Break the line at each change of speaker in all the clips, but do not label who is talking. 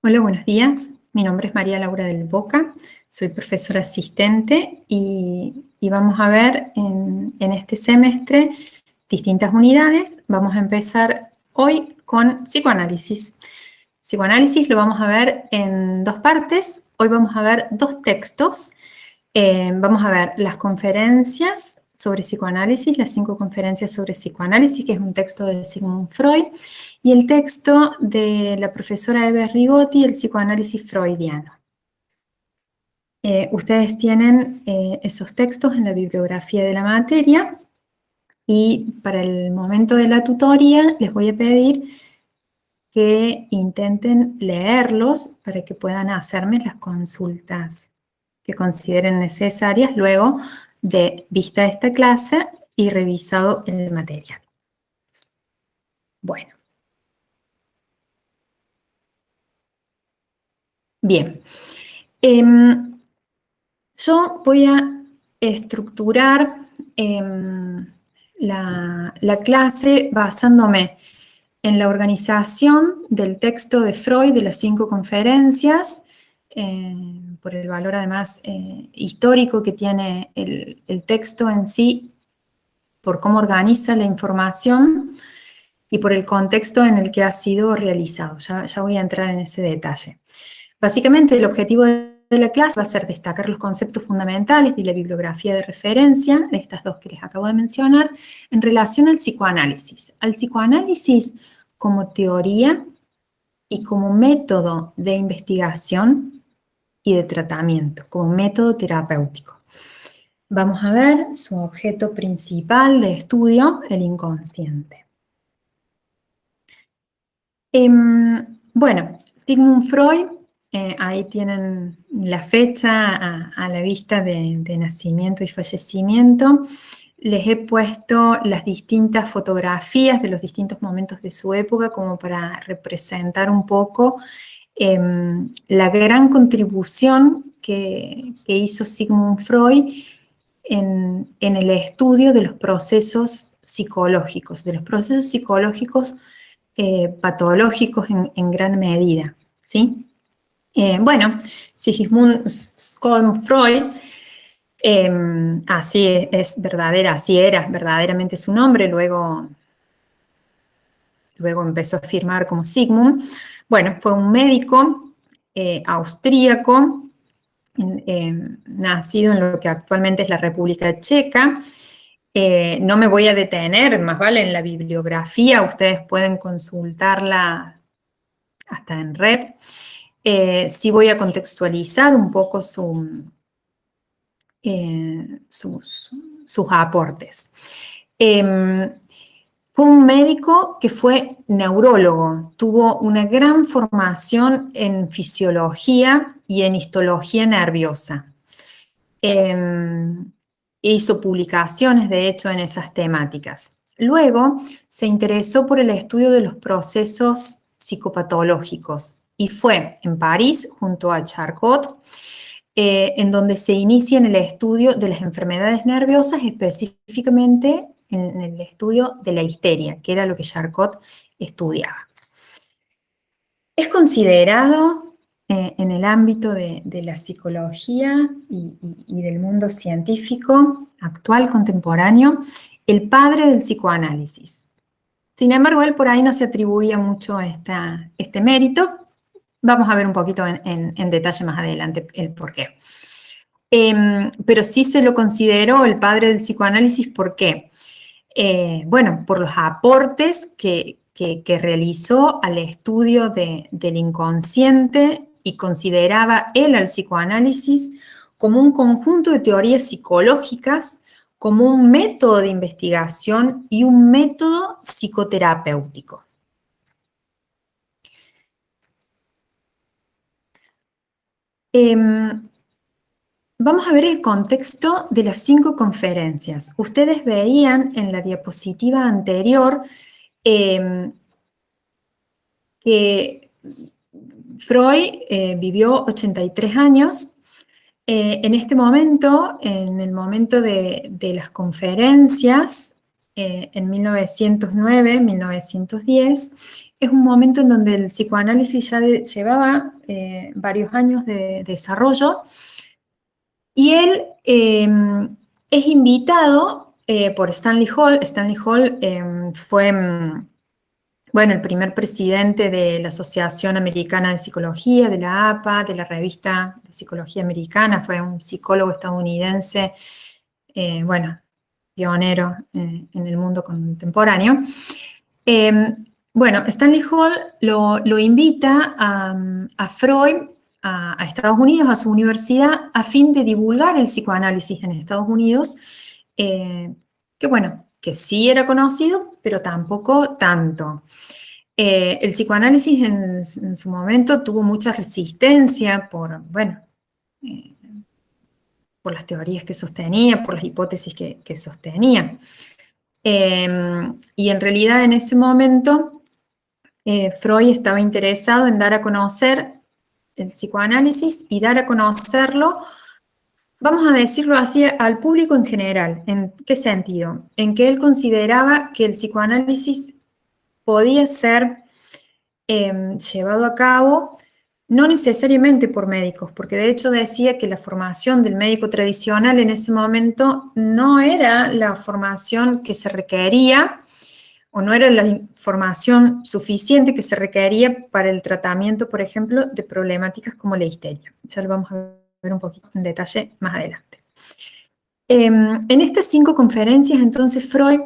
Hola, buenos días. Mi nombre es María Laura del Boca, soy profesora asistente y vamos a ver en este semestre distintas unidades. Vamos a empezar hoy con psicoanálisis. Psicoanálisis lo vamos a ver en dos partes. Hoy vamos a ver dos textos. Vamos a ver las conferencias sobre psicoanálisis, las 5 conferencias sobre psicoanálisis, que es un texto de Sigmund Freud, y el texto de la profesora Eva Rigotti, el psicoanálisis freudiano. Ustedes tienen esos textos en la bibliografía de la materia, y para el momento de la tutoría les voy a pedir que intenten leerlos para que puedan hacerme las consultas que consideren necesarias luego de vista esta clase y revisado el material. Bueno. Bien. Yo voy a estructurar la clase basándome en la organización del texto de Freud de las 5 conferencias, por el valor además histórico que tiene el texto en sí, por cómo organiza la información y por el contexto en el que ha sido realizado. Ya voy a entrar en ese detalle. Básicamente el objetivo de la clase va a ser destacar los conceptos fundamentales de la bibliografía de referencia, de estas dos que les acabo de mencionar, en relación al psicoanálisis. Al psicoanálisis como teoría y como método de investigación y de tratamiento, como método terapéutico. Vamos a ver su objeto principal de estudio, el inconsciente. Bueno, Sigmund Freud, ahí tienen la fecha a la vista de nacimiento y fallecimiento. Les he puesto las distintas fotografías de los distintos momentos de su época como para representar un poco la gran contribución que hizo Sigmund Freud en el estudio de los procesos psicológicos, patológicos en gran medida, ¿sí? Bueno, Sigmund Freud, así era verdaderamente su nombre, luego empezó a firmar como Sigmund. Bueno, fue un médico austríaco, nacido en lo que actualmente es la República Checa. No me voy a detener, más vale en la bibliografía, ustedes pueden consultarla hasta en red. Sí voy a contextualizar un poco sus aportes. Fue un médico que fue neurólogo, tuvo una gran formación en fisiología y en histología nerviosa. Hizo publicaciones, de hecho, en esas temáticas. Luego se interesó por el estudio de los procesos psicopatológicos y fue en París, junto a Charcot, en donde se inicia en el estudio de las enfermedades nerviosas, específicamente en el estudio de la histeria, que era lo que Charcot estudiaba. Es considerado en el ámbito de la psicología y del mundo científico actual, contemporáneo, el padre del psicoanálisis. Sin embargo, él por ahí no se atribuía mucho este mérito. Vamos a ver un poquito en detalle más adelante el porqué. Pero sí se lo consideró el padre del psicoanálisis, ¿por qué? Bueno, por los aportes que realizó al estudio del inconsciente, y consideraba él al psicoanálisis como un conjunto de teorías psicológicas, como un método de investigación y un método psicoterapéutico. Vamos a ver el contexto de las 5 conferencias. Ustedes veían en la diapositiva anterior que Freud vivió 83 años. En este momento, en el momento de las conferencias, en 1909, 1910, es un momento en donde el psicoanálisis ya llevaba varios años de desarrollo, y él es invitado por Stanley Hall. Stanley Hall fue, bueno, el primer presidente de la Asociación Americana de Psicología, de la APA, de la Revista de Psicología Americana. Fue un psicólogo estadounidense, bueno, pionero en el mundo contemporáneo. Bueno, Stanley Hall lo invita a Freud a Estados Unidos, a su universidad, a fin de divulgar el psicoanálisis en Estados Unidos, que bueno, que sí era conocido, pero tampoco tanto. El psicoanálisis en su momento tuvo mucha resistencia por, bueno, por las teorías que sostenía, por las hipótesis que sostenía. Y en realidad en ese momento Freud estaba interesado en dar a conocer el psicoanálisis y dar a conocerlo, vamos a decirlo así, al público en general. ¿En qué sentido? En que él consideraba que el psicoanálisis podía ser llevado a cabo no necesariamente por médicos, porque de hecho decía que la formación del médico tradicional en ese momento no era la formación que se requería, o no era la formación suficiente que se requería para el tratamiento, por ejemplo, de problemáticas como la histeria. Ya lo vamos a ver un poquito en detalle más adelante. En estas 5 conferencias, entonces, Freud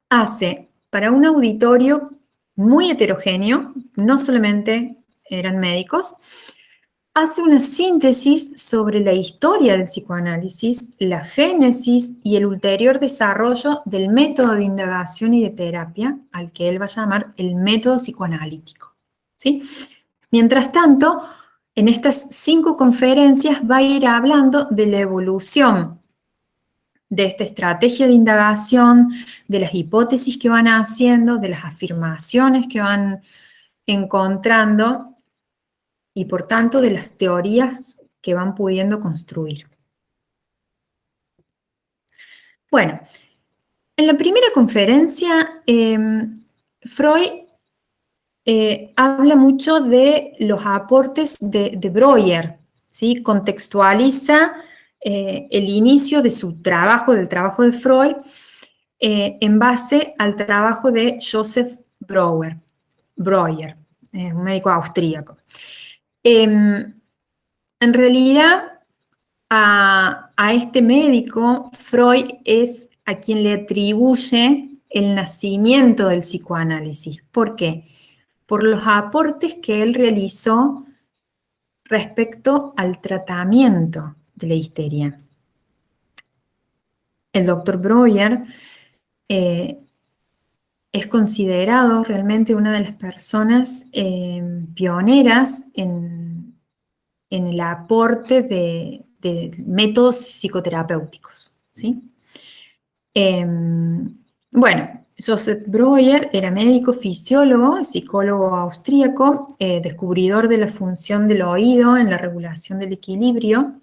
hace para un auditorio muy heterogéneo, no solamente eran médicos, hace una síntesis sobre la historia del psicoanálisis, la génesis y el ulterior desarrollo del método de indagación y de terapia, al que él va a llamar el método psicoanalítico, ¿sí? Mientras tanto, en estas 5 conferencias va a ir hablando de la evolución de esta estrategia de indagación, de las hipótesis que van haciendo, de las afirmaciones que van encontrando y por tanto de las teorías que van pudiendo construir. Bueno, en la primera conferencia, Freud habla mucho de los aportes de Breuer, ¿sí? Contextualiza el inicio de su trabajo, del trabajo de Freud, en base al trabajo de Joseph Breuer, un médico austríaco. En realidad, a este médico, Freud es a quien le atribuye el nacimiento del psicoanálisis. ¿Por qué? Por los aportes que él realizó respecto al tratamiento de la histeria. El doctor Breuer es considerado realmente una de las personas pioneras en el aporte de métodos psicoterapéuticos, ¿sí? Bueno, Joseph Breuer era médico, fisiólogo, psicólogo austríaco, descubridor de la función del oído en la regulación del equilibrio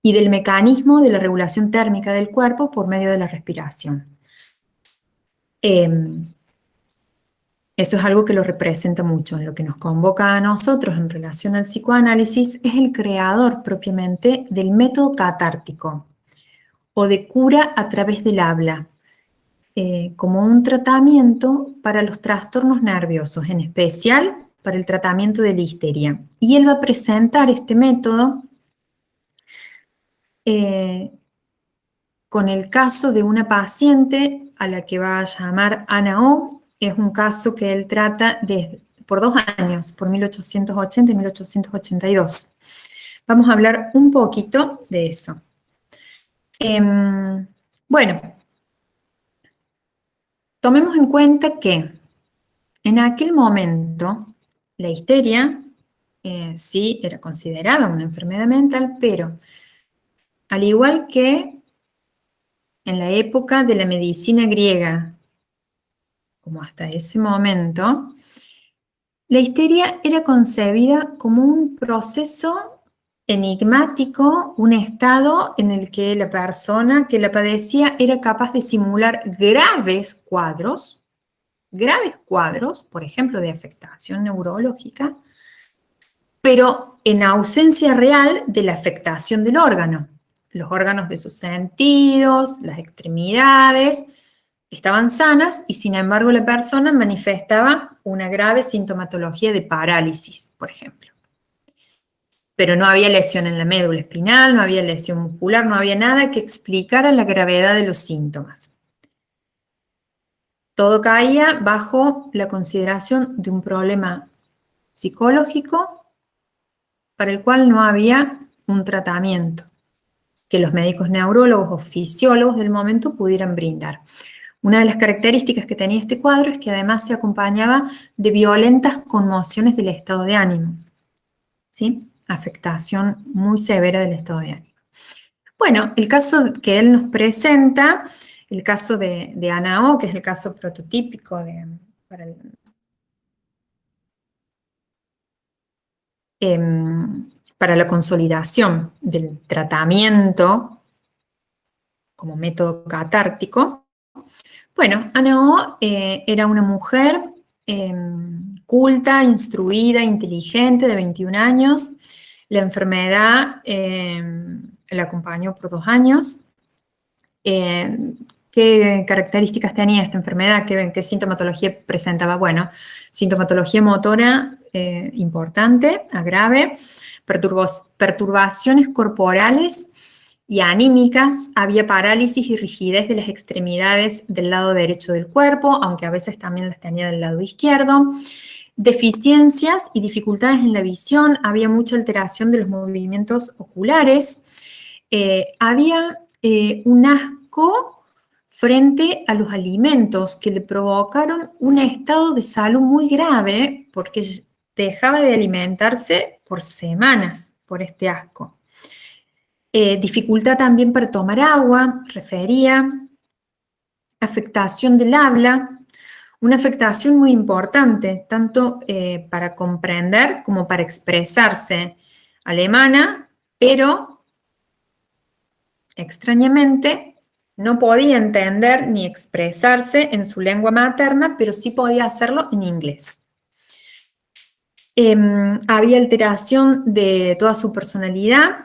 y del mecanismo de la regulación térmica del cuerpo por medio de la respiración. Eso es algo que lo representa mucho. En lo que nos convoca a nosotros en relación al psicoanálisis es el creador propiamente del método catártico o de cura a través del habla, como un tratamiento para los trastornos nerviosos, en especial para el tratamiento de la histeria. Y él va a presentar este método con el caso de una paciente a la que va a llamar Ana O. Es un caso que él trata por 2 años, por 1880 y 1882. Vamos a hablar un poquito de eso. Bueno, tomemos en cuenta que en aquel momento la histeria sí era considerada una enfermedad mental, pero al igual que en la época de la medicina griega, como hasta ese momento, la histeria era concebida como un proceso enigmático, un estado en el que la persona que la padecía era capaz de simular graves cuadros, por ejemplo, de afectación neurológica, pero en ausencia real de la afectación del órgano. Los órganos de sus sentidos, las extremidades, estaban sanas y sin embargo la persona manifestaba una grave sintomatología de parálisis, por ejemplo. Pero no había lesión en la médula espinal, no había lesión muscular, no había nada que explicara la gravedad de los síntomas. Todo caía bajo la consideración de un problema psicológico para el cual no había un tratamiento que los médicos neurólogos o fisiólogos del momento pudieran brindar. Una de las características que tenía este cuadro es que además se acompañaba de violentas conmociones del estado de ánimo, ¿sí? Afectación muy severa del estado de ánimo. Bueno, el caso que él nos presenta, el caso de Ana O, que es el caso prototípico para la consolidación del tratamiento como método catártico. Bueno, Ana O era una mujer culta, instruida, inteligente, de 21 años. La enfermedad la acompañó por 2 años. ¿Qué características tenía esta enfermedad? ¿Qué sintomatología presentaba? Bueno, sintomatología motora importante, grave, perturbaciones corporales y anímicas, había parálisis y rigidez de las extremidades del lado derecho del cuerpo, aunque a veces también las tenía del lado izquierdo, deficiencias y dificultades en la visión, había mucha alteración de los movimientos oculares, había un asco frente a los alimentos que le provocaron un estado de salud muy grave porque dejaba de alimentarse por semanas por este asco. Dificultad también para tomar agua, refería, afectación del habla, una afectación muy importante, tanto para comprender como para expresarse, alemana, pero extrañamente no podía entender ni expresarse en su lengua materna, pero sí podía hacerlo en inglés. Había alteración de toda su personalidad.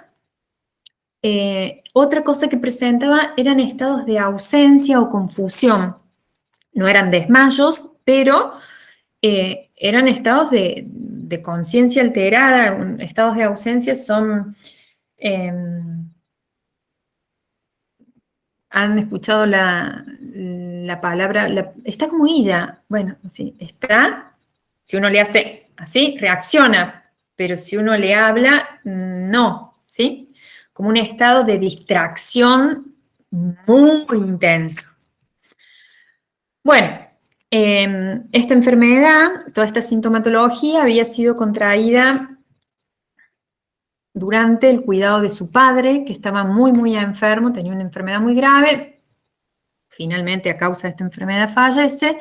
Otra cosa que presentaba eran estados de ausencia o confusión. No eran desmayos, pero eran estados de conciencia alterada. Estados de ausencia son... ¿han escuchado la palabra? Está como ida. Bueno, sí, está. Si uno le hace así, reacciona. Pero si uno le habla, no, ¿sí? Como un estado de distracción muy intenso. Bueno, esta enfermedad, toda esta sintomatología había sido contraída durante el cuidado de su padre, que estaba muy, muy enfermo, tenía una enfermedad muy grave. Finalmente, a causa de esta enfermedad, fallece.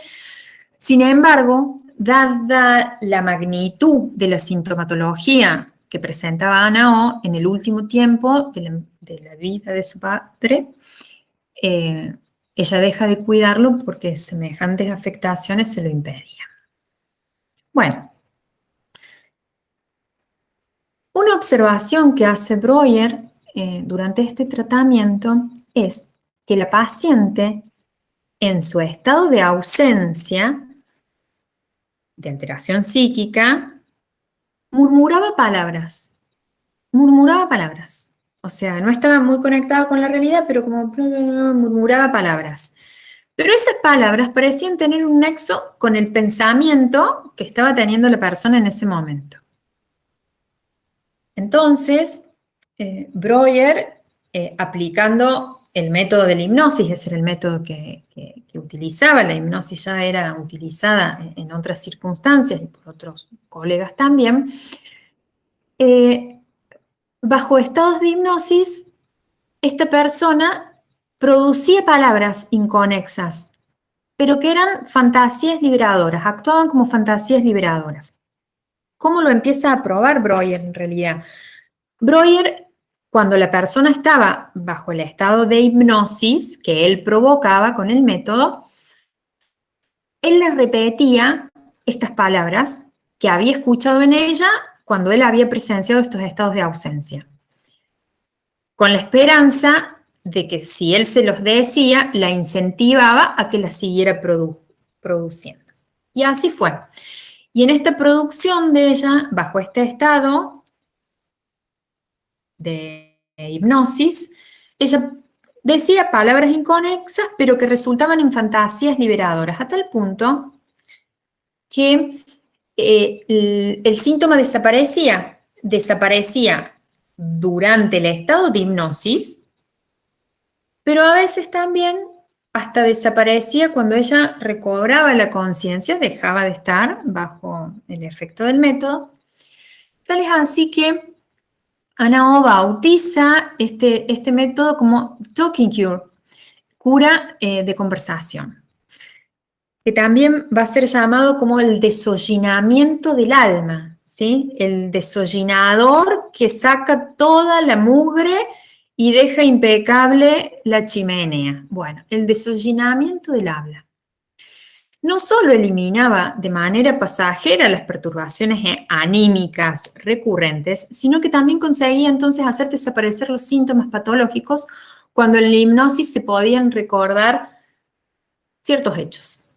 Sin embargo, dada la magnitud de la sintomatología que presentaba Ana O en el último tiempo de la vida de su padre, ella deja de cuidarlo porque semejantes afectaciones se lo impedían. Bueno, una observación que hace Breuer durante este tratamiento es que la paciente, en su estado de ausencia, de alteración psíquica, murmuraba palabras. O sea, no estaba muy conectada con la realidad, pero como murmuraba palabras. Pero esas palabras parecían tener un nexo con el pensamiento que estaba teniendo la persona en ese momento. Entonces, Breuer, aplicando el método de la hipnosis, ese era el método que utilizaba, la hipnosis ya era utilizada en otras circunstancias y por otros colegas también, bajo estados de hipnosis, esta persona producía palabras inconexas, pero que eran fantasías liberadoras, actuaban como fantasías liberadoras. ¿Cómo lo empieza a probar Breuer en realidad? Breuer, cuando la persona estaba bajo el estado de hipnosis que él provocaba con el método, él le repetía estas palabras que había escuchado en ella cuando él había presenciado estos estados de ausencia, con la esperanza de que si él se los decía, la incentivaba a que la siguiera produciendo. Y así fue. Y en esta producción de ella, bajo este estado de hipnosis, ella decía palabras inconexas, pero que resultaban en fantasías liberadoras, a tal punto que el síntoma desaparecía durante el estado de hipnosis, pero a veces también hasta desaparecía cuando ella recobraba la conciencia, dejaba de estar bajo el efecto del método. Tal es así que Ana O bautiza este método como Talking Cure, cura de conversación, que también va a ser llamado como el desollinamiento del alma, ¿sí? El desollinador que saca toda la mugre y deja impecable la chimenea. Bueno, el desollinamiento del habla. No solo eliminaba de manera pasajera las perturbaciones anímicas recurrentes, sino que también conseguía entonces hacer desaparecer los síntomas patológicos cuando en la hipnosis se podían recordar ciertos hechos,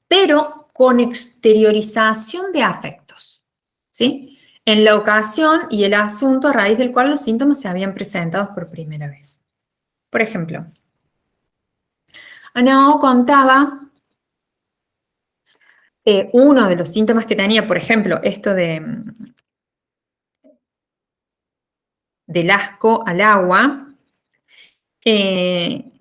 pero con exteriorización de afectos, ¿sí? En la ocasión y el asunto a raíz del cual los síntomas se habían presentado por primera vez. Por ejemplo, Ana O contaba uno de los síntomas que tenía, por ejemplo, esto del asco al agua, y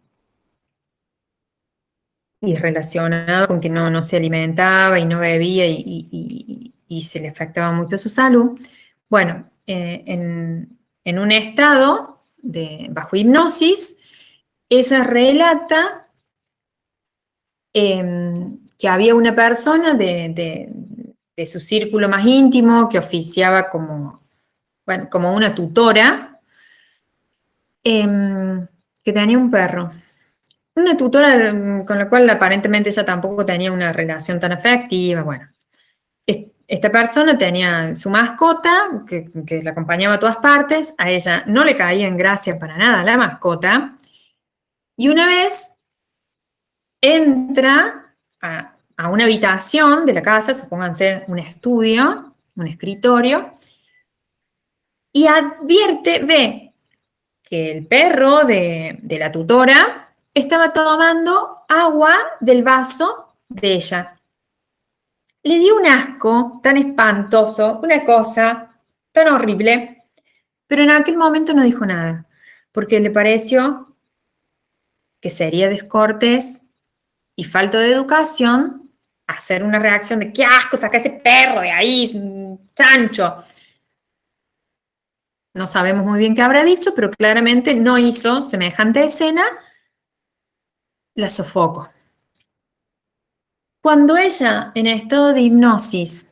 relacionado con que no se alimentaba y no bebía y se le afectaba mucho su salud. Bueno, en un estado bajo hipnosis, ella relata que había una persona de su círculo más íntimo que oficiaba como una tutora, que tenía un perro. Una tutora con la cual aparentemente ella tampoco tenía una relación tan afectiva. Bueno, esta persona tenía su mascota que la acompañaba a todas partes. A ella no le caía en gracia para nada la mascota. Y una vez entra a una habitación de la casa, supónganse un estudio, un escritorio, y ve que el perro de la tutora estaba tomando agua del vaso de ella. Le dio un asco tan espantoso, una cosa tan horrible, pero en aquel momento no dijo nada, porque le pareció que sería descortés y falta de educación hacer una reacción de ¡qué asco, saca ese perro de ahí, es un chancho! No sabemos muy bien qué habrá dicho, pero claramente no hizo semejante escena, la sofocó. Cuando ella, en estado de hipnosis,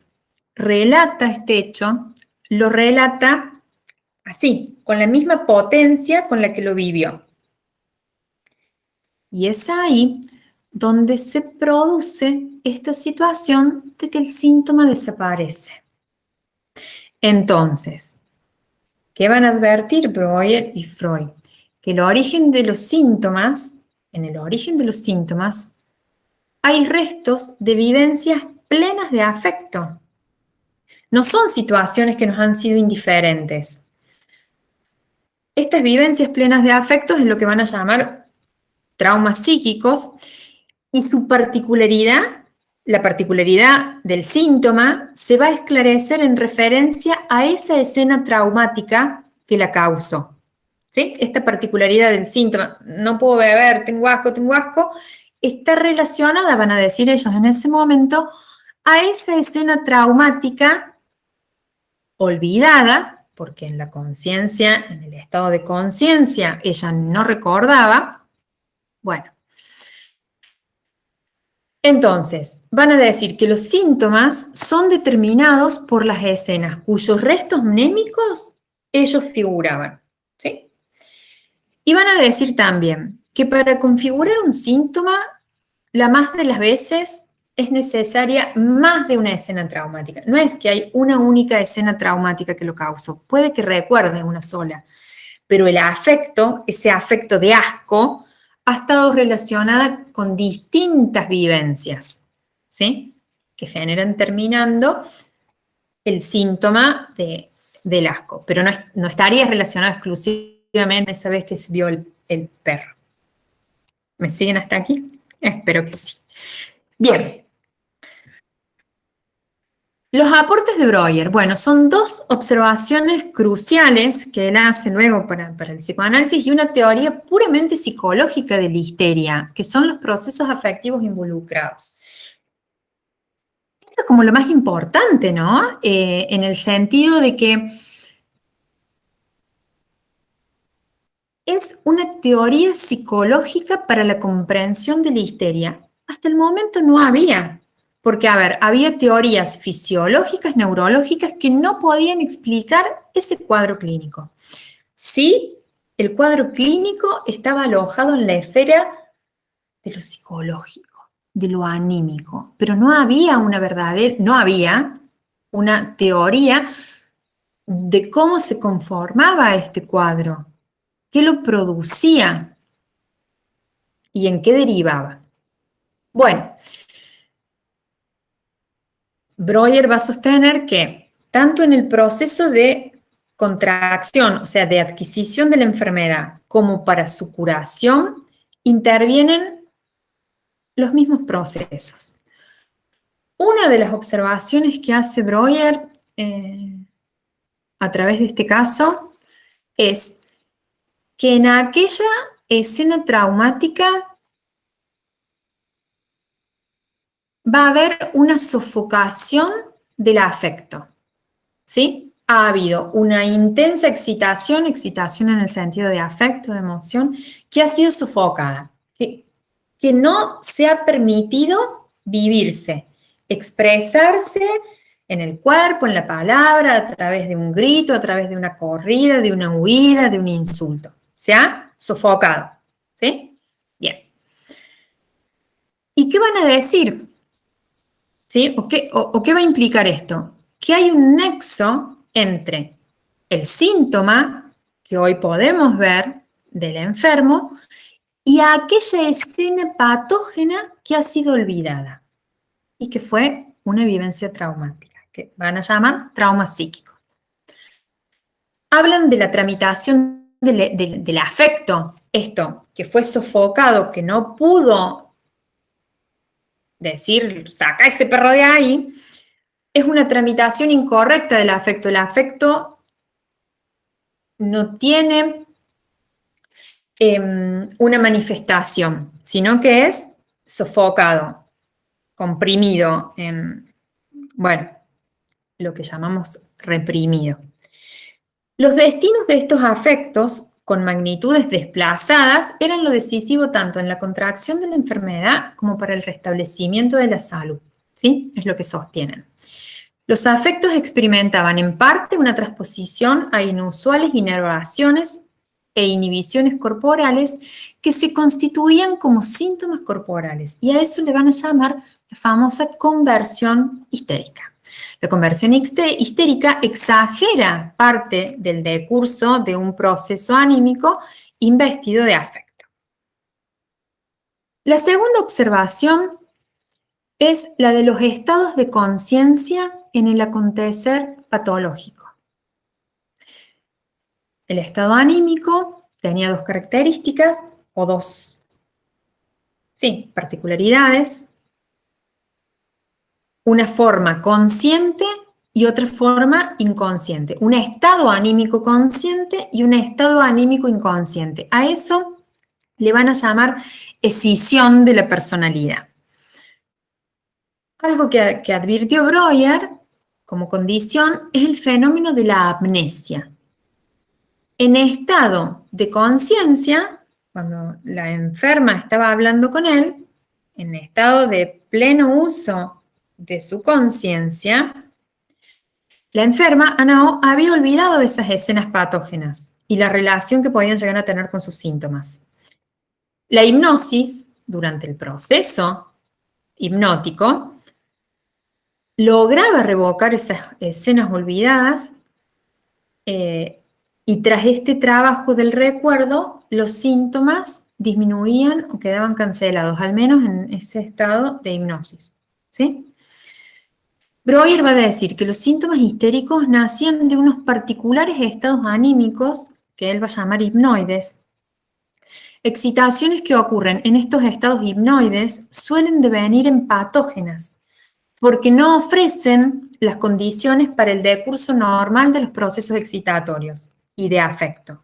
relata este hecho, lo relata así, con la misma potencia con la que lo vivió. Y es ahí donde se produce esta situación de que el síntoma desaparece. Entonces, ¿qué van a advertir Breuer y Freud? Que el origen de los síntomas, en el origen de los síntomas, hay restos de vivencias plenas de afecto. No son situaciones que nos han sido indiferentes. Estas vivencias plenas de afecto es lo que van a llamar traumas psíquicos, y su particularidad, la particularidad del síntoma, se va a esclarecer en referencia a esa escena traumática que la causó. ¿Sí? Esta particularidad del síntoma, no puedo beber, tengo asco, está relacionada, van a decir ellos en ese momento, a esa escena traumática olvidada, porque en la conciencia, en el estado de conciencia, ella no recordaba. Bueno, entonces, van a decir que los síntomas son determinados por las escenas cuyos restos mnémicos ellos figuraban, ¿sí? Y van a decir también que para configurar un síntoma, la más de las veces es necesaria más de una escena traumática. No es que hay una única escena traumática que lo causó, puede que recuerde una sola, pero el afecto, ese afecto de asco, ha estado relacionada con distintas vivencias, ¿sí? Que generan terminando el síntoma del asco, pero no estaría relacionado exclusivamente esa vez que se vio el perro. ¿Me siguen hasta aquí? Espero que sí. Bien. Los aportes de Breuer, bueno, son dos observaciones cruciales que él hace luego para el psicoanálisis y una teoría puramente psicológica de la histeria, que son los procesos afectivos involucrados. Esto es como lo más importante, ¿no? En el sentido de que es una teoría psicológica para la comprensión de la histeria. Hasta el momento no había, porque, a ver, había teorías fisiológicas, neurológicas, que no podían explicar ese cuadro clínico. Sí, el cuadro clínico estaba alojado en la esfera de lo psicológico, de lo anímico, pero no había una teoría de cómo se conformaba este cuadro, qué lo producía y en qué derivaba. Bueno, Breuer va a sostener que tanto en el proceso de contracción, o sea, de adquisición de la enfermedad, como para su curación, intervienen los mismos procesos. Una de las observaciones que hace Breuer a través de este caso es que en aquella escena traumática va a haber una sofocación del afecto, ¿sí? Ha habido una intensa excitación en el sentido de afecto, de emoción, que ha sido sofocada, que no se ha permitido vivirse, expresarse en el cuerpo, en la palabra, a través de un grito, a través de una corrida, de una huida, de un insulto. Se ha sofocado, ¿sí? Bien. ¿Y qué van a decir? ¿Sí? ¿O qué va a implicar esto? Que hay un nexo entre el síntoma que hoy podemos ver del enfermo y aquella escena patógena que ha sido olvidada y que fue una vivencia traumática, que van a llamar trauma psíquico. Hablan de la tramitación del afecto, esto, que fue sofocado, que no pudo decir, saca ese perro de ahí, es una tramitación incorrecta del afecto. El afecto no tiene una manifestación, sino que es sofocado, comprimido, bueno, lo que llamamos reprimido. Los destinos de estos afectos, con magnitudes desplazadas, eran lo decisivo tanto en la contracción de la enfermedad como para el restablecimiento de la salud, ¿sí? Es lo que sostienen. Los afectos experimentaban en parte una transposición a inusuales inervaciones e inhibiciones corporales que se constituían como síntomas corporales, y a eso le van a llamar la famosa conversión histérica. La conversión histérica exagera parte del decurso de un proceso anímico investido de afecto. La segunda observación es la de los estados de conciencia en el acontecer patológico. El estado anímico tenía dos características o dos, particularidades. Una forma consciente y otra forma inconsciente. Un estado anímico consciente y un estado anímico inconsciente. A eso le van a llamar escisión de la personalidad. Algo que advirtió Breuer como condición es el fenómeno de la amnesia. En estado de conciencia, cuando la enferma estaba hablando con él, en estado de pleno uso de su conciencia, La enferma, Anao, había olvidado esas escenas patógenas y la relación que podían llegar a tener con sus síntomas. La hipnosis, durante el proceso hipnótico, lograba revocar esas escenas olvidadas y tras este trabajo del recuerdo, los síntomas disminuían o quedaban cancelados, al menos en ese estado de hipnosis. ¿Sí? Breuer va a decir que los síntomas histéricos nacían de unos particulares estados anímicos que él va a llamar hipnoides. Excitaciones que ocurren en estos estados hipnoides suelen devenir en patógenas porque no ofrecen las condiciones para el decurso normal de los procesos excitatorios y de afecto.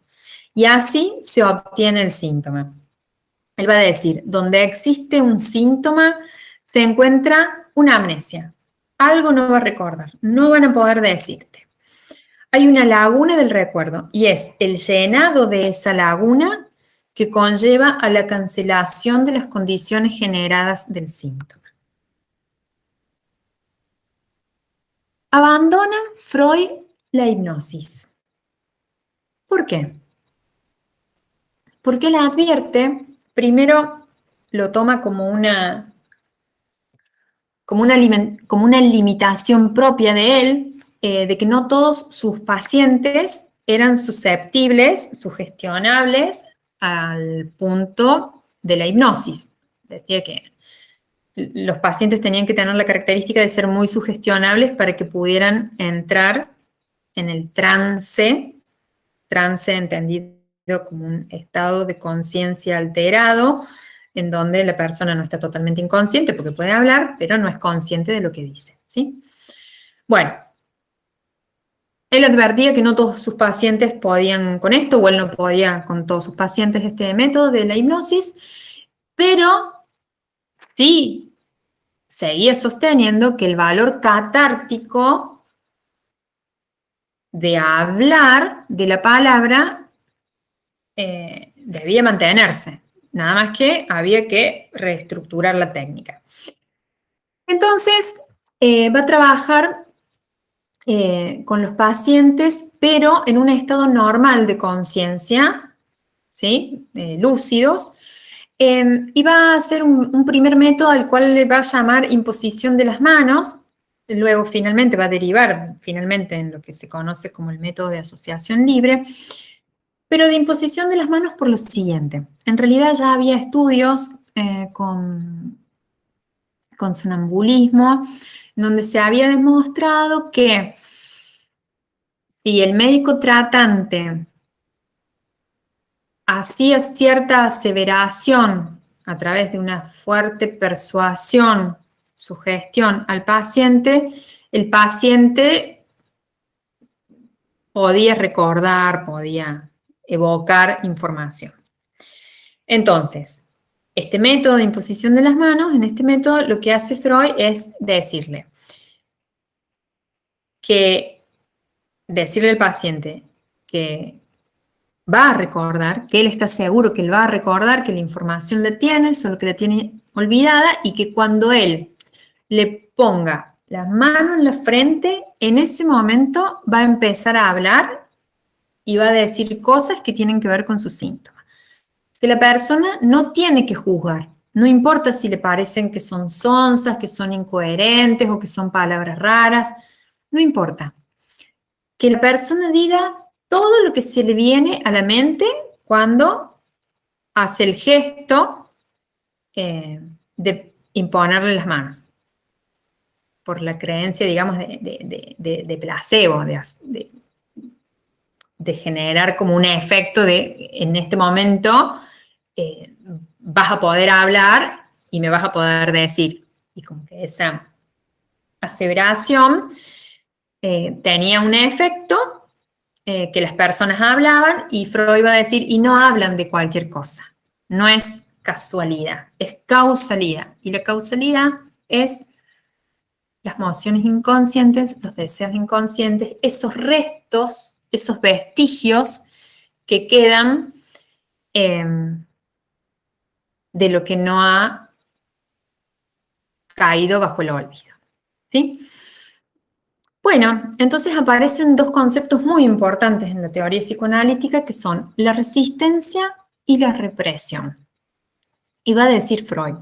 Y así se obtiene el síntoma. Él va a decir, donde existe un síntoma, se encuentra una amnesia. Algo no va a recordar, no van a poder decirte. Hay una laguna del recuerdo y es el llenado de esa laguna que conlleva a la cancelación de las condiciones generadas del síntoma. Abandona Freud la hipnosis. ¿Por qué? Porque él advierte, primero lo toma como una limitación propia de él, de que no todos sus pacientes eran susceptibles, sugestionables al punto de la hipnosis. Decía que los pacientes tenían que tener la característica de ser muy sugestionables para que pudieran entrar en el trance entendido como un estado de conciencia alterado, en donde la persona no está totalmente inconsciente, porque puede hablar, pero no es consciente de lo que dice, ¿sí? Bueno, él advertía que no todos sus pacientes podían con esto, o él no podía con todos sus pacientes este método de la hipnosis, pero sí seguía sosteniendo que el valor catártico de hablar de la palabra debía mantenerse, nada más que había que reestructurar la técnica. Entonces, va a trabajar con los pacientes, pero en un estado normal de conciencia, ¿sí? Lúcidos, y va a hacer un primer método al cual le va a llamar imposición de las manos, luego finalmente va a derivar finalmente en lo que se conoce como el método de asociación libre, pero de imposición de las manos por lo siguiente. En realidad ya había estudios con sonambulismo, donde se había demostrado que si el médico tratante hacía cierta aseveración a través de una fuerte persuasión, sugestión al paciente, el paciente podía recordar, podía evocar información. Entonces, este método de imposición de las manos, en este método lo que hace Freud es decirle al paciente que va a recordar, que él está seguro que él va a recordar, que la información la tiene, solo que la tiene olvidada y que cuando él le ponga las manos en la frente, en ese momento va a empezar a hablar y va a decir cosas que tienen que ver con sus síntomas. Que la persona no tiene que juzgar, no importa si le parecen que son sonzas, que son incoherentes o que son palabras raras, no importa. Que la persona diga todo lo que se le viene a la mente cuando hace el gesto de imponerle las manos, por la creencia, digamos, de placebo, de generar como un efecto de, en este momento, vas a poder hablar y me vas a poder decir. Y como que esa aseveración tenía un efecto que las personas hablaban y Freud va a decir, y no hablan de cualquier cosa. No es casualidad, es causalidad. Y la causalidad es las emociones inconscientes, los deseos inconscientes, esos restos, esos vestigios que quedan de lo que no ha caído bajo el olvido. ¿Sí? Bueno, entonces aparecen dos conceptos muy importantes en la teoría psicoanalítica que son la resistencia y la represión. Y va a decir Freud,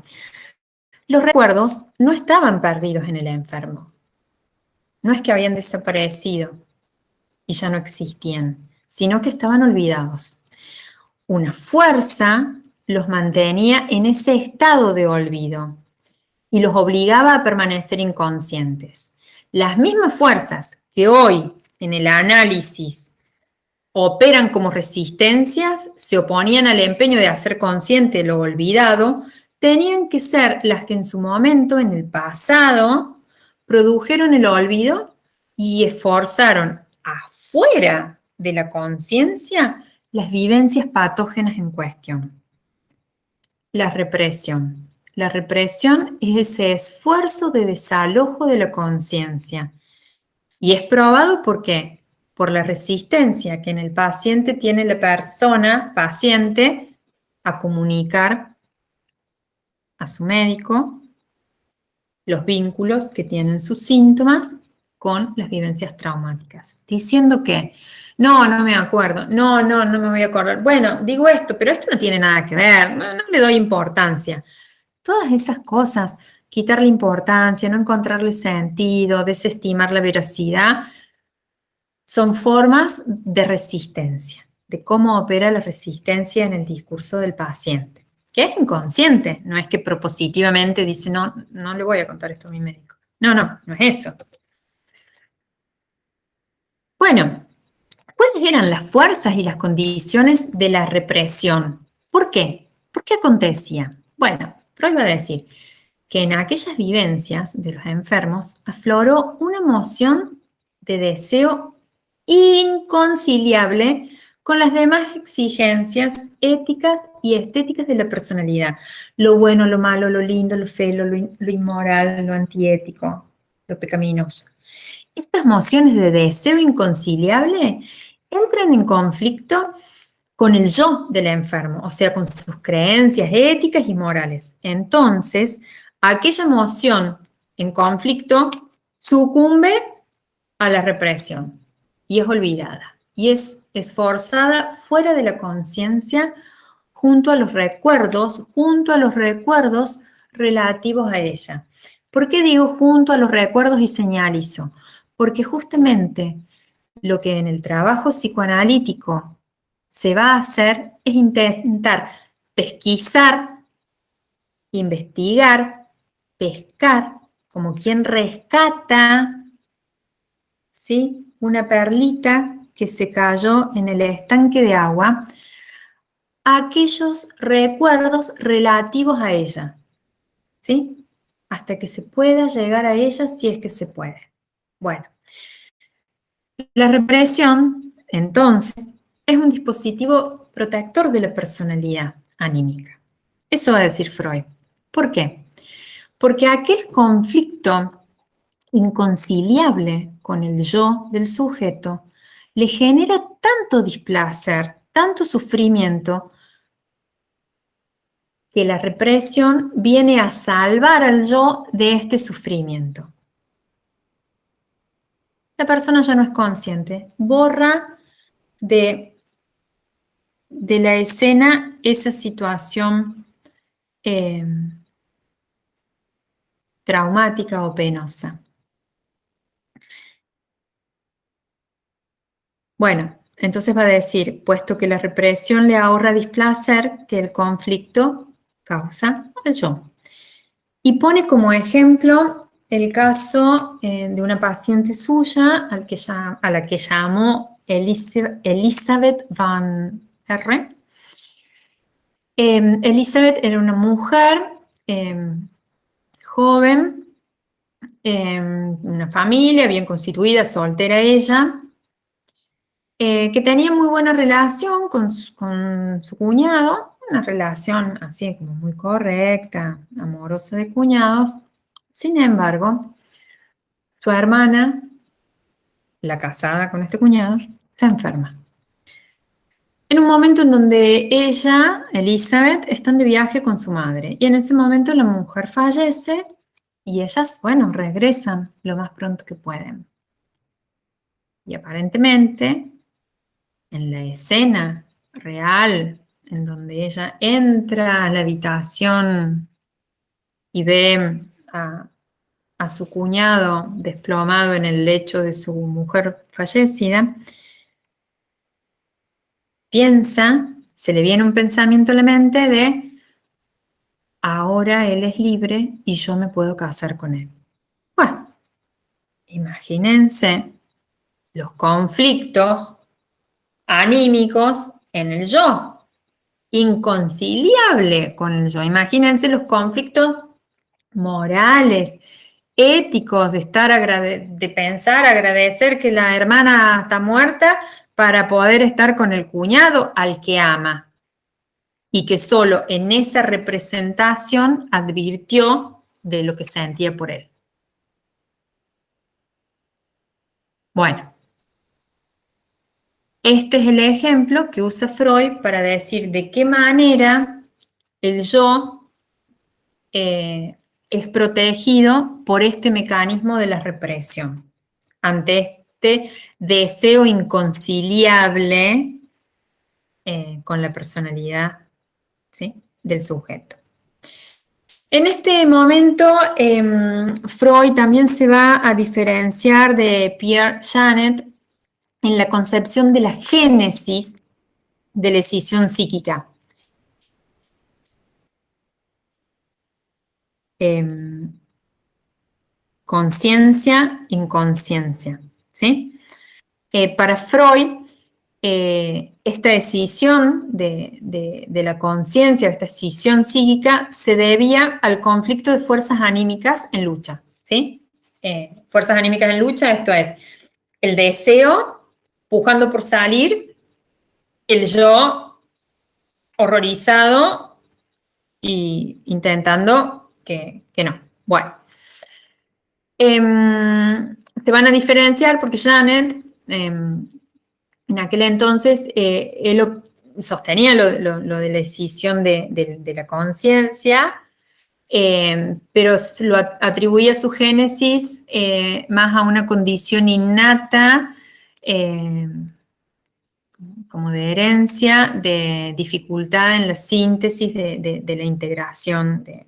los recuerdos no estaban perdidos en el enfermo, no es que habían desaparecido y ya no existían, sino que estaban olvidados. Una fuerza los mantenía en ese estado de olvido y los obligaba a permanecer inconscientes. Las mismas fuerzas que hoy en el análisis operan como resistencias, se oponían al empeño de hacer consciente lo olvidado, tenían que ser las que en su momento, en el pasado, produjeron el olvido y esforzaron afuera de la conciencia las vivencias patógenas en cuestión. La represión. La represión es ese esfuerzo de desalojo de la conciencia. Y es probado ¿por qué? Por la resistencia que en el paciente tiene la persona, paciente, a comunicar a su médico los vínculos que tienen sus síntomas con las vivencias traumáticas. Diciendo que, no me acuerdo, no me voy a acordar. Bueno, digo esto, pero esto no tiene nada que ver, no le doy importancia. Todas esas cosas, quitarle importancia, no encontrarle sentido, desestimar la veracidad, son formas de resistencia, de cómo opera la resistencia en el discurso del paciente, que es inconsciente, no es que propositivamente dice, no le voy a contar esto a mi médico. No es eso. Bueno, ¿cuáles eran las fuerzas y las condiciones de la represión? ¿Por qué? ¿Por qué acontecía? Bueno, Freud va a decir que en aquellas vivencias de los enfermos afloró una emoción de deseo inconciliable con las demás exigencias éticas y estéticas de la personalidad. Lo bueno, lo malo, lo lindo, lo feo, lo inmoral, lo antiético, lo pecaminoso. Estas emociones de deseo inconciliable entran en conflicto con el yo del enfermo, o sea, con sus creencias éticas y morales. Entonces, aquella emoción en conflicto sucumbe a la represión y es olvidada y es esforzada fuera de la conciencia junto a los recuerdos relativos a ella. ¿Por qué digo junto a los recuerdos y señalizo? Porque justamente lo que en el trabajo psicoanalítico se va a hacer es intentar pesquisar, investigar, pescar, como quien rescata, ¿sí?, una perlita que se cayó en el estanque de agua, aquellos recuerdos relativos a ella, ¿sí?, hasta que se pueda llegar a ella si es que se puede. Bueno, la represión, entonces, es un dispositivo protector de la personalidad anímica. Eso va a decir Freud. ¿Por qué? Porque aquel conflicto inconciliable con el yo del sujeto le genera tanto displacer, tanto sufrimiento, que la represión viene a salvar al yo de este sufrimiento. La persona ya no es consciente, borra de la escena esa situación traumática o penosa. Bueno, entonces va a decir, puesto que la represión le ahorra displacer que el conflicto causa al yo. Y pone como ejemplo el caso de una paciente suya a la que llamó Elizabeth Van R. Elizabeth era una mujer joven, una familia bien constituida, soltera ella, que tenía muy buena relación con su cuñado, una relación así como muy correcta, amorosa de cuñados. Sin embargo, su hermana, la casada con este cuñado, se enferma. En un momento en donde ella, Elizabeth, están de viaje con su madre. Y en ese momento la mujer fallece y ellas, bueno, regresan lo más pronto que pueden. Y aparentemente, en la escena real, en donde ella entra a la habitación y ve a su cuñado desplomado en el lecho de su mujer fallecida, piensa, se le viene un pensamiento a la mente de ahora él es libre y yo me puedo casar con él. Bueno, imagínense los conflictos anímicos en el yo, inconciliable con el yo. Imagínense los conflictos morales, éticos, de pensar, agradecer que la hermana está muerta para poder estar con el cuñado al que ama. Y que solo en esa representación advirtió de lo que sentía por él. Bueno, este es el ejemplo que usa Freud para decir de qué manera el yo es protegido por este mecanismo de la represión, ante este deseo inconciliable con la personalidad, ¿sí?, del sujeto. En este momento, Freud también se va a diferenciar de Pierre Janet en la concepción de la génesis de la escisión psíquica. Conciencia, inconsciencia, ¿sí? Para Freud, esta decisión de la conciencia, esta escisión psíquica, se debía al conflicto de fuerzas anímicas en lucha, ¿sí? Fuerzas anímicas en lucha, esto es, el deseo pujando por salir, el yo horrorizado y intentando que no. Bueno, se van a diferenciar porque Janet, en aquel entonces, él sostenía lo de la escisión de la conciencia, pero lo atribuía su génesis más a una condición innata, como de herencia, de dificultad en la síntesis de la integración de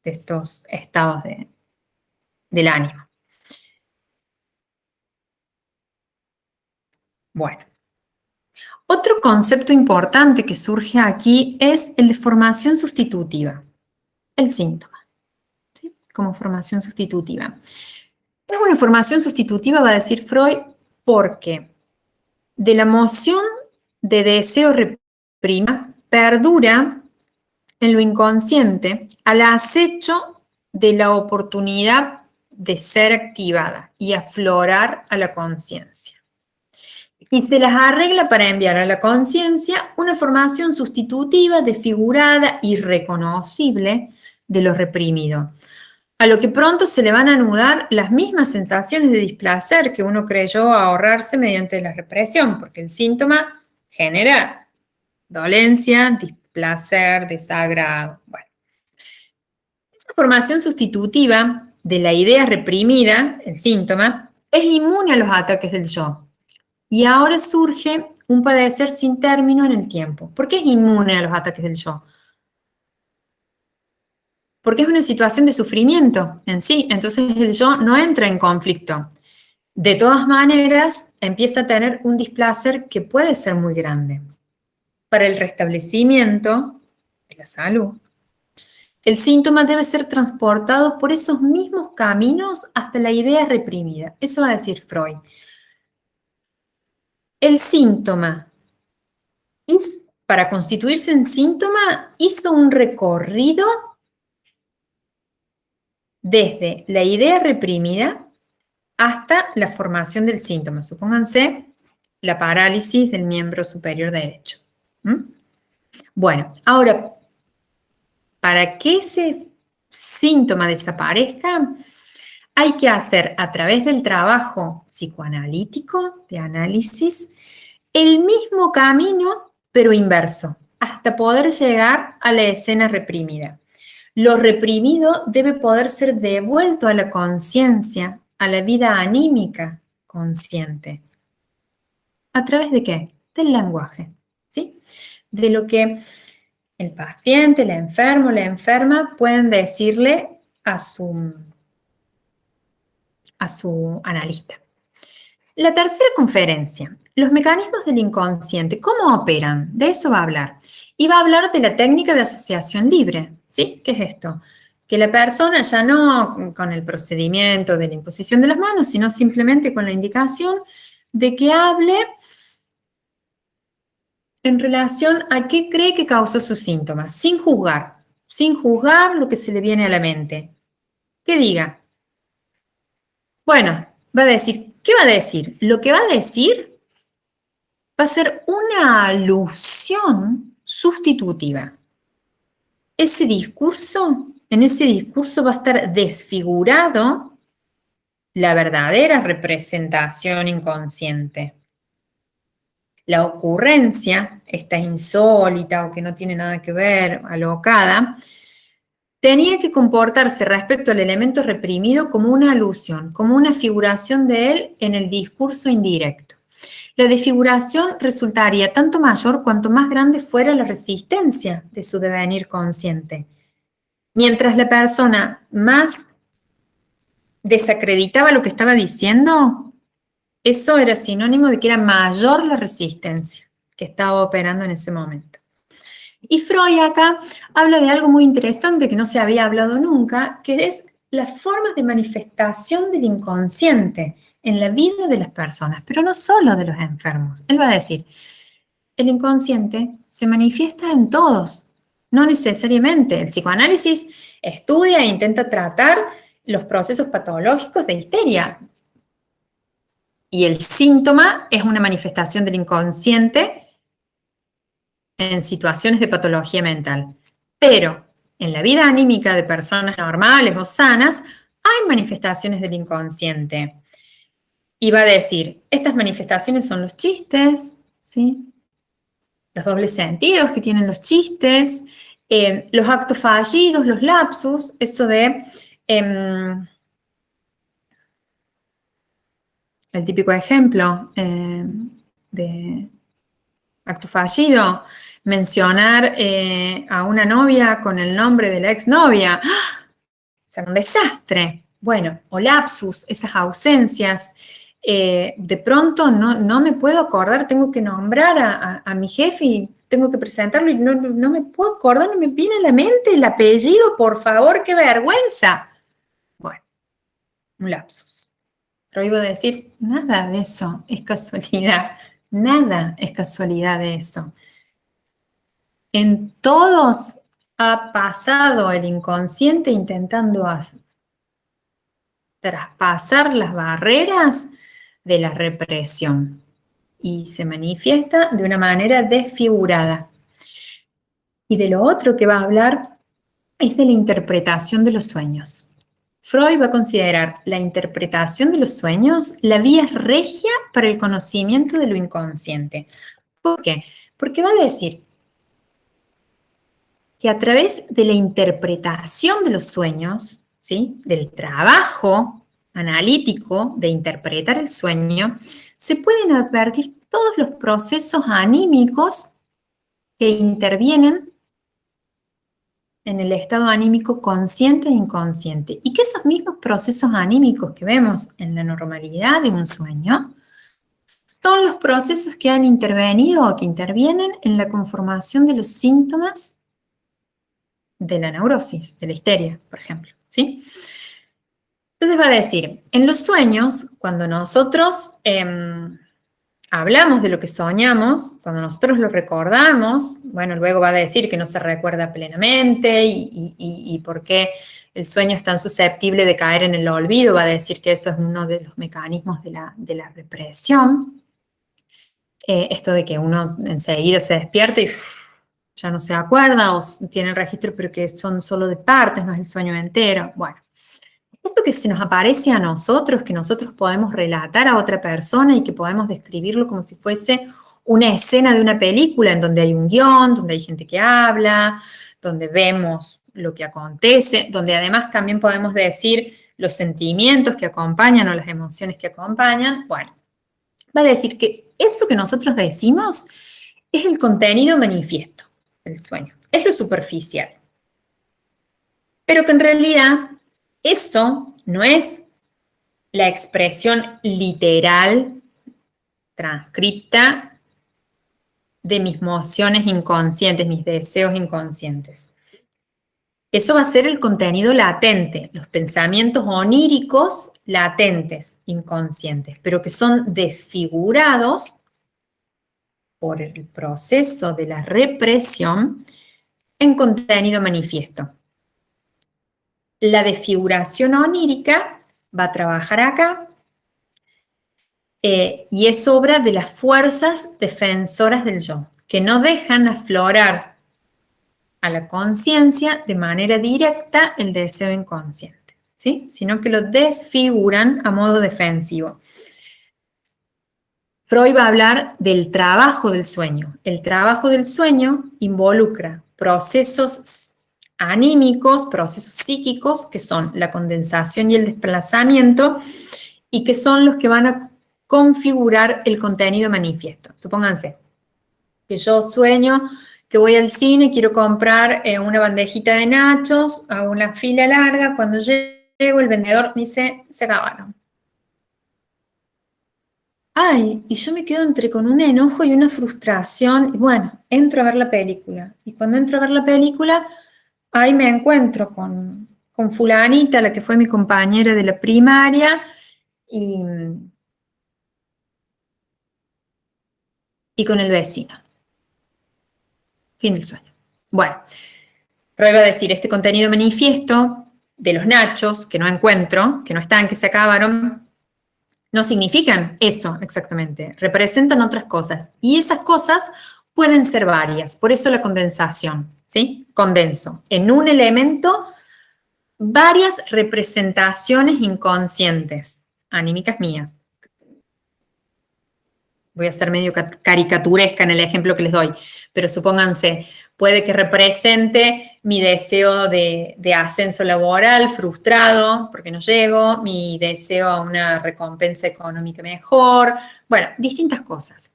estos estados del ánimo. Bueno, otro concepto importante que surge aquí es el de formación sustitutiva, el síntoma, ¿sí?, como formación sustitutiva. Es una formación sustitutiva, va a decir Freud, porque de la emoción de deseo reprima perdura en lo inconsciente al acecho de la oportunidad de ser activada y aflorar a la conciencia. Y se las arregla para enviar a la conciencia una formación sustitutiva, desfigurada y reconocible de lo reprimido, a lo que pronto se le van a anudar las mismas sensaciones de displacer que uno creyó ahorrarse mediante la represión, porque el síntoma genera dolencia, displacer, desagrado. Bueno, esta formación sustitutiva de la idea reprimida, el síntoma, es inmune a los ataques del yo. Y ahora surge un padecer sin término en el tiempo. ¿Por qué es inmune a los ataques del yo? Porque es una situación de sufrimiento en sí, entonces el yo no entra en conflicto. De todas maneras, empieza a tener un displacer que puede ser muy grande. Para el restablecimiento de la salud, el síntoma debe ser transportado por esos mismos caminos hasta la idea reprimida. Eso va a decir Freud. El síntoma, para constituirse en síntoma, hizo un recorrido desde la idea reprimida hasta la formación del síntoma. Supónganse la parálisis del miembro superior derecho. Bueno, ahora, para que ese síntoma desaparezca, hay que hacer a través del trabajo psicoanalítico, de análisis, el mismo camino, pero inverso, hasta poder llegar a la escena reprimida. Lo reprimido debe poder ser devuelto a la conciencia, a la vida anímica consciente. ¿A través de qué? Del lenguaje, ¿sí? De lo que el paciente, el enfermo, la enferma pueden decirle a su analista. La tercera conferencia, los mecanismos del inconsciente, ¿cómo operan? De eso va a hablar. Y va a hablar de la técnica de asociación libre, ¿sí? ¿Qué es esto? Que la persona ya no con el procedimiento de la imposición de las manos, sino simplemente con la indicación de que hable en relación a qué cree que causó sus síntomas, sin juzgar lo que se le viene a la mente. Que diga, bueno, va a decir, ¿qué va a decir? Lo que va a decir va a ser una alusión sustitutiva. En ese discurso va a estar desfigurado la verdadera representación inconsciente. La ocurrencia, esta insólita o que no tiene nada que ver, alocada, tenía que comportarse respecto al elemento reprimido como una alusión, como una figuración de él en el discurso indirecto. La desfiguración resultaría tanto mayor cuanto más grande fuera la resistencia de su devenir consciente. Mientras la persona más desacreditaba lo que estaba diciendo, eso era sinónimo de que era mayor la resistencia que estaba operando en ese momento. Y Freud acá habla de algo muy interesante que no se había hablado nunca, que es las formas de manifestación del inconsciente en la vida de las personas, pero no solo de los enfermos. Él va a decir, el inconsciente se manifiesta en todos, no necesariamente. El psicoanálisis estudia e intenta tratar los procesos patológicos de histeria. Y el síntoma es una manifestación del inconsciente en situaciones de patología mental. Pero en la vida anímica de personas normales o sanas, hay manifestaciones del inconsciente. Y va a decir, estas manifestaciones son los chistes, ¿sí? Los dobles sentidos que tienen los chistes, los actos fallidos, los lapsus, eso de el típico ejemplo de acto fallido, mencionar a una novia con el nombre de la exnovia. ¡Ah! Será un desastre. Bueno, o lapsus, esas ausencias. De pronto no me puedo acordar, tengo que nombrar a mi jefe y tengo que presentarlo y no me puedo acordar, no me viene a la mente el apellido, por favor, qué vergüenza. Bueno, un lapsus. Pero iba a decir, nada de eso es casualidad, nada es casualidad de eso. En todos ha pasado el inconsciente intentando traspasar las barreras de la represión y se manifiesta de una manera desfigurada. Y de lo otro que va a hablar es de la interpretación de los sueños. Freud va a considerar la interpretación de los sueños la vía regia para el conocimiento de lo inconsciente. ¿Por qué? Porque va a decir que a través de la interpretación de los sueños, ¿sí? Del trabajo analítico de interpretar el sueño, se pueden advertir todos los procesos anímicos que intervienen en el estado anímico consciente e inconsciente. Y que esos mismos procesos anímicos que vemos en la normalidad de un sueño son los procesos que han intervenido o que intervienen en la conformación de los síntomas de la neurosis, de la histeria, por ejemplo, ¿sí? Entonces va a decir, en los sueños, cuando nosotros hablamos de lo que soñamos, cuando nosotros lo recordamos, bueno, luego va a decir que no se recuerda plenamente y por qué el sueño es tan susceptible de caer en el olvido, va a decir que eso es uno de los mecanismos de la represión. Esto de que uno enseguida se despierta y ya no se acuerda o tiene el registro, pero que son solo de partes, no es el sueño entero. Bueno, esto que se nos aparece a nosotros, que nosotros podemos relatar a otra persona y que podemos describirlo como si fuese una escena de una película en donde hay un guión, donde hay gente que habla, donde vemos lo que acontece, donde además también podemos decir los sentimientos que acompañan o las emociones que acompañan, bueno, va a decir que eso que nosotros decimos es el contenido manifiesto del sueño, es lo superficial. Pero que en realidad eso no es la expresión literal, transcripta de mis emociones inconscientes, mis deseos inconscientes. Eso va a ser el contenido latente, los pensamientos oníricos latentes, inconscientes, pero que son desfigurados por el proceso de la represión en contenido manifiesto. La desfiguración onírica va a trabajar acá y es obra de las fuerzas defensoras del yo, que no dejan aflorar a la conciencia de manera directa el deseo inconsciente, ¿sí? Sino que lo desfiguran a modo defensivo. Freud va a hablar del trabajo del sueño. El trabajo del sueño involucra procesos anímicos, procesos psíquicos, que son la condensación y el desplazamiento, y que son los que van a configurar el contenido manifiesto. Supónganse que yo sueño que voy al cine, quiero comprar una bandejita de nachos, hago una fila larga, cuando llego el vendedor dice, se acabaron. Ay, y yo me quedo entre con un enojo y una frustración, y bueno, entro a ver la película. Y cuando entro a ver la película, ahí me encuentro con fulanita, la que fue mi compañera de la primaria, y con el vecino. Fin del sueño. Bueno, Freud va a decir, este contenido manifiesto de los nachos que no encuentro, que no están, que se acabaron, no significan eso exactamente, representan otras cosas. Y esas cosas pueden ser varias, por eso la condensación, ¿sí? Condenso en un elemento varias representaciones inconscientes, anímicas mías. Voy a ser medio caricaturesca en el ejemplo que les doy, pero supónganse, puede que represente mi deseo de ascenso laboral frustrado porque no llego, mi deseo a una recompensa económica mejor, bueno, distintas cosas.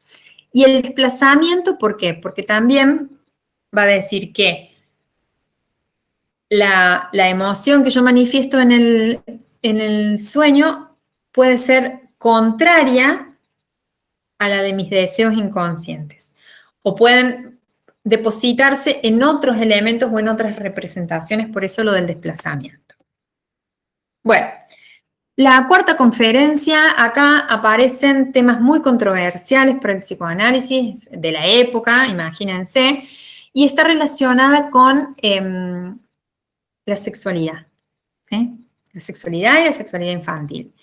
Y el desplazamiento, ¿por qué? Porque también va a decir que la emoción que yo manifiesto en el sueño puede ser contraria a la de mis deseos inconscientes. O pueden depositarse en otros elementos o en otras representaciones, por eso lo del desplazamiento. Bueno, la cuarta conferencia, acá aparecen temas muy controversiales para el psicoanálisis de la época, imagínense, y está relacionada con la sexualidad, ¿sí? La sexualidad y la sexualidad infantil.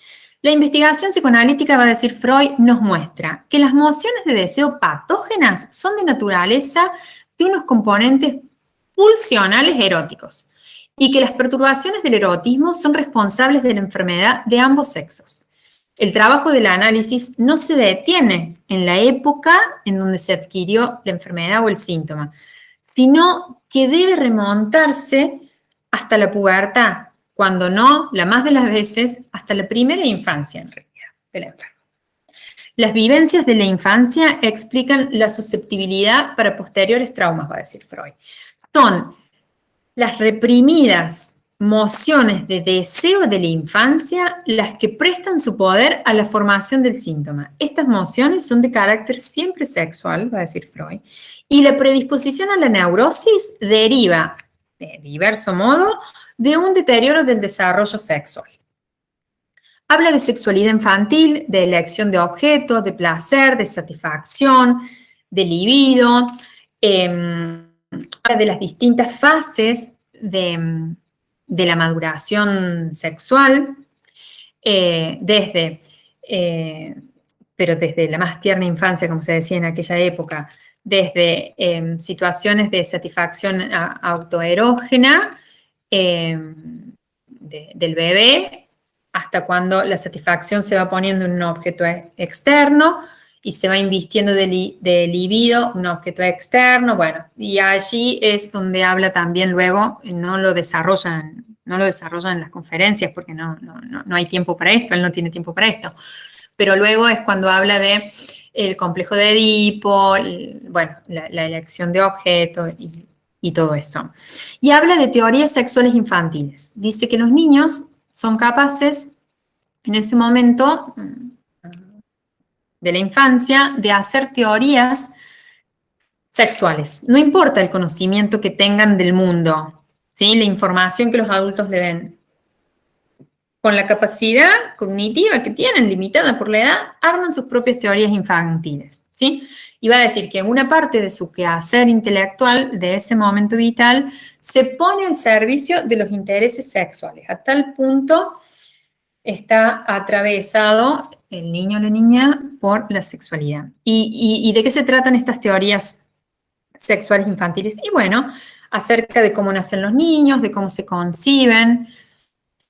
La investigación psicoanalítica, va a decir Freud, nos muestra que las emociones de deseo patógenas son de naturaleza de unos componentes pulsionales eróticos y que las perturbaciones del erotismo son responsables de la enfermedad de ambos sexos. El trabajo del análisis no se detiene en la época en donde se adquirió la enfermedad o el síntoma, sino que debe remontarse hasta la pubertad, cuando no, la más de las veces, hasta la primera infancia en realidad de la enferma. Las vivencias de la infancia explican la susceptibilidad para posteriores traumas, va a decir Freud. Son las reprimidas mociones de deseo de la infancia las que prestan su poder a la formación del síntoma. Estas mociones son de carácter siempre sexual, va a decir Freud, y la predisposición a la neurosis deriva, de diverso modo, de un deterioro del desarrollo sexual. Habla de sexualidad infantil, de elección de objetos, de placer, de satisfacción, de libido, habla de las distintas fases de la maduración sexual, pero desde la más tierna infancia, como se decía en aquella época, desde situaciones de satisfacción autoerógena del bebé, hasta cuando la satisfacción se va poniendo en un objeto externo y se va invistiendo de libido un objeto externo, bueno, y allí es donde habla también luego, no lo desarrolla no lo desarrolla en las conferencias porque no hay tiempo para esto, él no tiene tiempo para esto. Pero luego es cuando habla de el complejo de Edipo, bueno, la elección de objeto y todo eso. Y habla de teorías sexuales infantiles. Dice que los niños son capaces, en ese momento de la infancia, de hacer teorías sexuales. No importa el conocimiento que tengan del mundo, ¿sí? La información que los adultos le den. Con la capacidad cognitiva que tienen, limitada por la edad, arman sus propias teorías infantiles, ¿sí? Y va a decir que una parte de su quehacer intelectual de ese momento vital se pone al servicio de los intereses sexuales. A tal punto está atravesado el niño o la niña por la sexualidad. ¿Y de qué se tratan estas teorías sexuales infantiles? Y bueno, acerca de cómo nacen los niños, de cómo se conciben,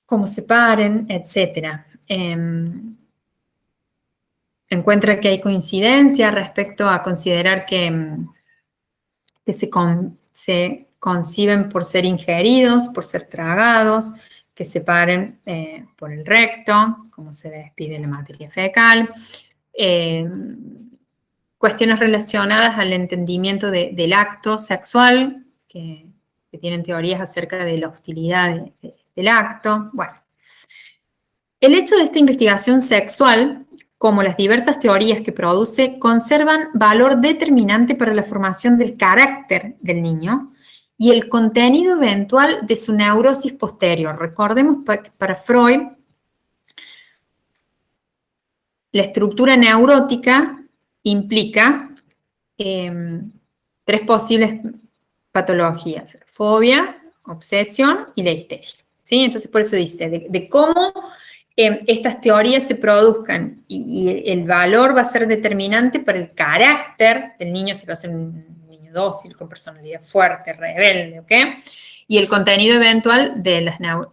cómo se paren, etc. Encuentra que hay coincidencia respecto a considerar que se conciben por ser ingeridos, por ser tragados, que se paren por el recto, cómo se despide la materia fecal, cuestiones relacionadas al entendimiento del acto sexual, que tienen teorías acerca de la hostilidad del acto. Bueno, el hecho de esta investigación sexual, como las diversas teorías que produce, conservan valor determinante para la formación del carácter del niño y el contenido eventual de su neurosis posterior. Recordemos que para Freud, la estructura neurótica implica 3 posibles patologías: fobia, obsesión y la histeria. ¿Sí? Entonces, por eso dice, de cómo estas teorías se produzcan y el valor va a ser determinante para el carácter del niño, si va a ser un niño dócil, con personalidad fuerte, rebelde, ¿ok? Y el contenido eventual de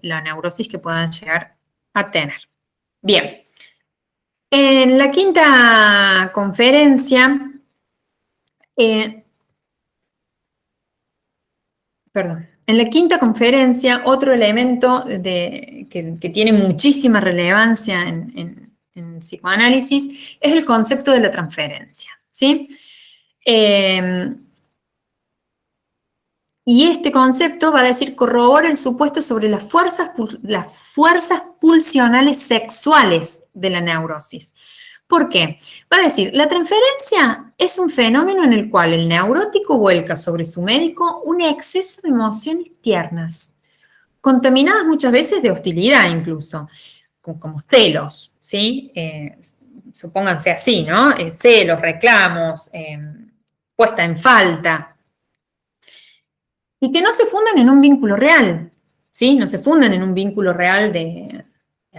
la neurosis que puedan llegar a tener. Bien. En la quinta conferencia, en la quinta conferencia, otro elemento que tiene muchísima relevancia en psicoanálisis es el concepto de la transferencia, ¿sí? Y este concepto va a decir, corrobora el supuesto sobre las fuerzas pulsionales sexuales de la neurosis. ¿Por qué? Va a decir, la transferencia es un fenómeno en el cual el neurótico vuelca sobre su médico un exceso de emociones tiernas, contaminadas muchas veces de hostilidad incluso, como celos, ¿sí? Supónganse así, ¿no? Celos, reclamos, puesta en falta, y que no se fundan en un vínculo real, ¿sí? No se fundan en un vínculo real de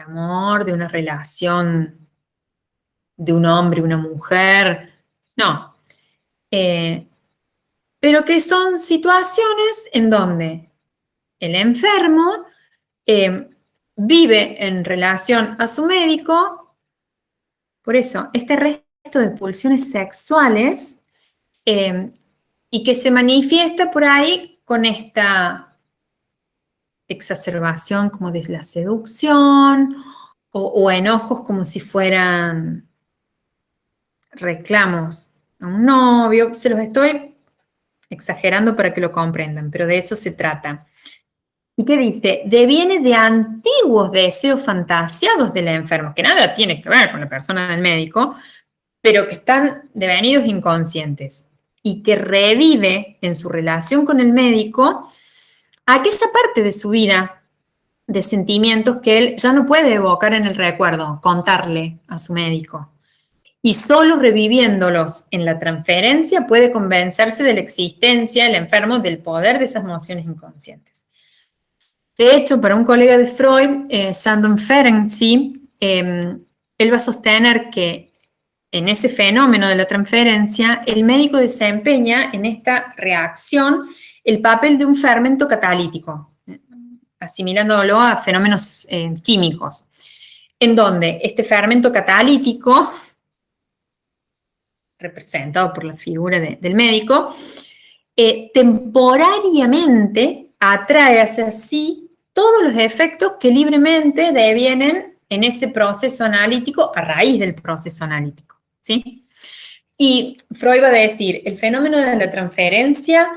amor, de una relación de un hombre y una mujer, no. Pero que son situaciones en donde el enfermo vive en relación a su médico, por eso, este resto de pulsiones sexuales y que se manifiesta por ahí con esta exacerbación como de la seducción o enojos como si fueran reclamos a un novio. Se los estoy exagerando para que lo comprendan, pero de eso se trata. ¿Y qué dice? Deviene de antiguos deseos fantasiados de la enferma, que nada tiene que ver con la persona del médico, pero que están devenidos inconscientes y que revive en su relación con el médico aquella parte de su vida de sentimientos que él ya no puede evocar en el recuerdo, contarle a su médico. Y solo reviviéndolos en la transferencia puede convencerse de la existencia del enfermo, del poder de esas emociones inconscientes. De hecho, para un colega de Freud, Sandon Ferenczi, él va a sostener que en ese fenómeno de la transferencia, el médico desempeña en esta reacción el papel de un fermento catalítico, asimilándolo a fenómenos químicos, en donde este fermento catalítico, representado por la figura del médico, temporariamente atrae hacia sí todos los efectos que libremente devienen en ese proceso analítico a raíz del proceso analítico, ¿sí? Y Freud va a decir, el fenómeno de la transferencia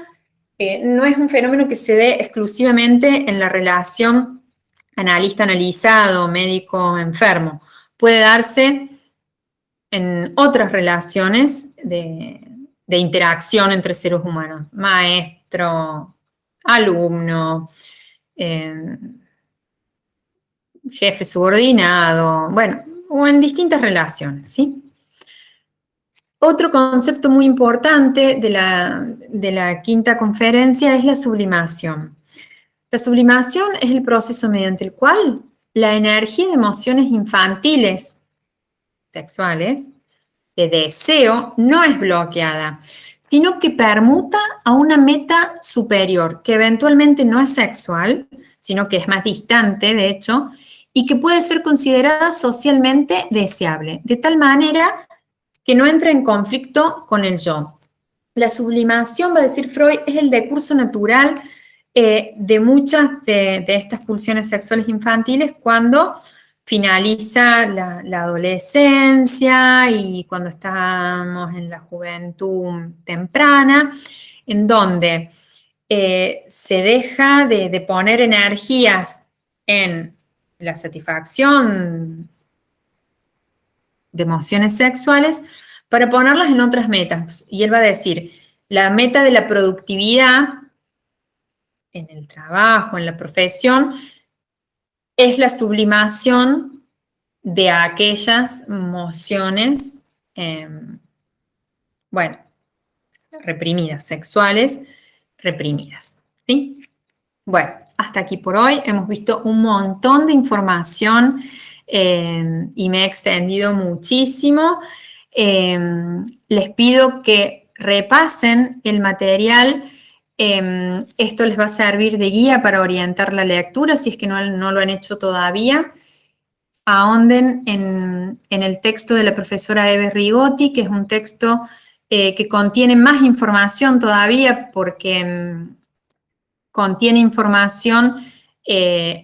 no es un fenómeno que se dé exclusivamente en la relación analista-analizado, médico-enfermo. Puede darse en otras relaciones de interacción entre seres humanos, maestro, alumno, jefe subordinado, bueno, o en distintas relaciones, ¿sí? Otro concepto muy importante de la quinta conferencia es la sublimación. La sublimación es el proceso mediante el cual la energía de emociones infantiles, sexuales, de deseo, no es bloqueada, sino que permuta a una meta superior, que eventualmente no es sexual, sino que es más distante, de hecho, y que puede ser considerada socialmente deseable, de tal manera que no entra en conflicto con el yo. La sublimación, va a decir Freud, es el decurso natural de muchas de estas pulsiones sexuales infantiles cuando finaliza la adolescencia y cuando estamos en la juventud temprana, en donde se deja de poner energías en la satisfacción de emociones sexuales para ponerlas en otras metas. Y él va a decir, la meta de la productividad en el trabajo, en la profesión, es la sublimación de aquellas emociones, bueno, reprimidas, sexuales reprimidas, ¿sí? Bueno, hasta aquí por hoy. Hemos visto un montón de información y me he extendido muchísimo. Les pido que repasen el material. Esto les va a servir de guía para orientar la lectura, si es que no lo han hecho todavía. Ahonden en el texto de la profesora Eve Rigotti, que es un texto que contiene más información todavía porque contiene información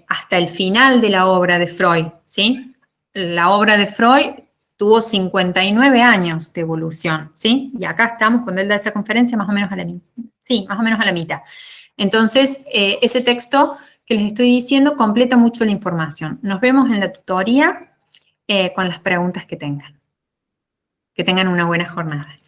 hasta el final de la obra de Freud, ¿sí? La obra de Freud tuvo 59 años de evolución, ¿sí? Y acá estamos, cuando él da esa conferencia, más o menos a la mitad. Sí, más o menos a la mitad. Entonces, ese texto que les estoy diciendo completa mucho la información. Nos vemos en la tutoría con las preguntas que tengan. Que tengan una buena jornada.